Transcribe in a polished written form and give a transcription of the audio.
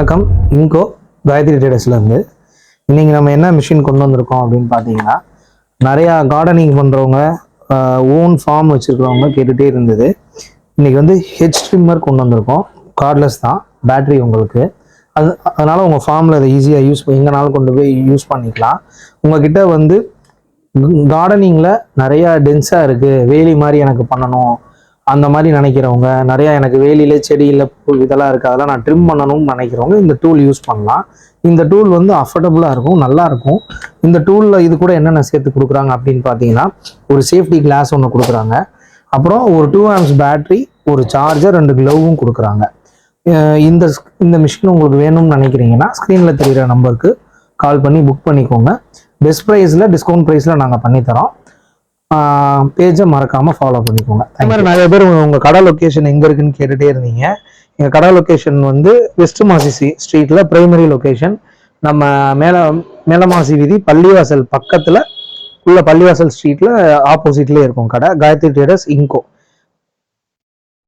வணக்கம். இன்கோ காயத்ரி ட்ரேடர்ஸ்லேருந்து இன்றைக்கி நம்ம என்ன மிஷின் கொண்டு வந்திருக்கோம் அப்படின்னு பார்த்தீங்கன்னா, நிறையா கார்டனிங் பண்ணுறவங்க ஓன் ஃபார்ம் வச்சுருக்கிறவங்க கேட்டுகிட்டே இருந்தது. இன்றைக்கி வந்து ஹெச் ட்ரிம்மர் கொண்டு வந்திருக்கோம். கார்ட்லெஸ் தான், பேட்ரி உங்களுக்கு. அதனால் உங்கள் ஃபார்மில் அதை ஈஸியாக எங்கேனாலும் கொண்டு போய் யூஸ் பண்ணிக்கலாம். உங்கள்கிட்ட வந்து கார்டனிங்கில் நிறையா டென்ஸாக இருக்குது, வேலி மாதிரி எனக்கு பண்ணணும் அந்த மாதிரி நினைக்கிறவங்க, நிறையா எனக்கு வேலியில் செடியில் இதெல்லாம் இருக்குது, அதெல்லாம் நான் ட்ரிம் பண்ணணும்னு நினைக்கிறவங்க இந்த டூல் யூஸ் பண்ணலாம். இந்த டூல் வந்து அஃபோர்டபுளாக இருக்கும், நல்லாயிருக்கும். இந்த டூலில் இது கூட என்னென்ன சேர்த்து கொடுக்குறாங்க அப்படின்னு பார்த்தீங்கன்னா, ஒரு சேஃப்டி கிளாஸ் ஒன்று கொடுக்குறாங்க, அப்புறம் ஒரு 2 amps பேட்ரி, ஒரு சார்ஜர், 2 க்ளவும் கொடுக்குறாங்க. இந்த மிஷின் உங்களுக்கு வேணும்னு நினைக்கிறீங்கன்னா ஸ்க்ரீனில் தெரிகிற நம்பருக்கு கால் பண்ணி புக் பண்ணிக்கோங்க. பெஸ்ட் ப்ரைஸில், டிஸ்கவுண்ட் ப்ரைஸில் நாங்கள் பண்ணித்தரோம். பேஜை மறக்காமல் ஃபாலோ பண்ணிக்கோங்க. அதே மாதிரி நிறைய பேர் உங்கள் கடை லொக்கேஷன் எங்கே இருக்குன்னு கேட்டுகிட்டே இருந்தீங்க. எங்கள் கடை லொக்கேஷன் வந்து வெஸ்ட் மாசி ஸ்ட்ரீட்டில் பிரைமரி லொக்கேஷன். நம்ம மேலமாசி வீதி பள்ளிவாசல் பக்கத்தில் உள்ள பள்ளிவாசல் ஸ்ட்ரீட்டில் ஆப்போசிட்லேயே இருக்கும் கடை. காயத்ரி ட்ரேடர்ஸ் இன்கோ.